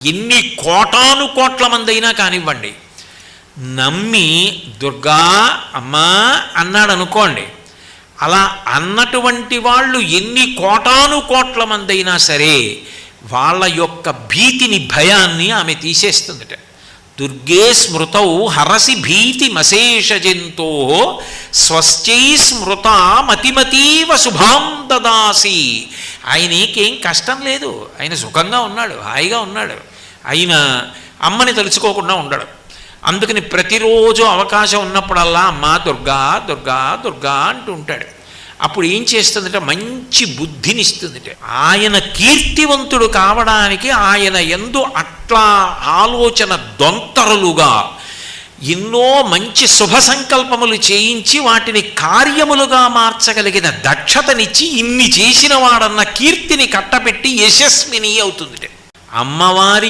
ఎన్ని కోటాను కోట్ల మంది అయినా కానివ్వండి, నమ్మి దుర్గా అమ్మా అన్నాడు అనుకోండి, అలా అన్నటువంటి వాళ్ళు ఎన్ని కోటాను కోట్ల మంది అయినా సరే వాళ్ళ యొక్క భీతిని, భయాన్ని ఆమె తీసేస్తుందట. దుర్గే స్మృతౌ హరసి భీతి మశేష జంతో స్వస్థై స్మృత మతిమతీవ శుభాం దదాసి. ఆయనకేం కష్టం లేదు, ఆయన సుఖంగా ఉన్నాడు, హాయిగా ఉన్నాడు. ఆయన అమ్మని తలుచుకోకుండా ఉండడు. అందుకని ప్రతిరోజు అవకాశం ఉన్నప్పుడల్లా అమ్మా దుర్గా దుర్గా దుర్గా అంటూ ఉంటాడు. అప్పుడు ఏం చేస్తుందంటే మంచి బుద్ధినిస్తుందిట. ఆయన కీర్తివంతుడు కావడానికి ఆయన యందు అట్లా ఆలోచన దొంతరులుగా ఎన్నో మంచి శుభ సంకల్పములు చేయించి వాటిని కార్యములుగా మార్చగలిగిన దక్షతనిచ్చి ఇన్ని చేసిన వాడన్న కీర్తిని కట్టబెట్టి యశస్విని అవుతుందిట. అమ్మవారి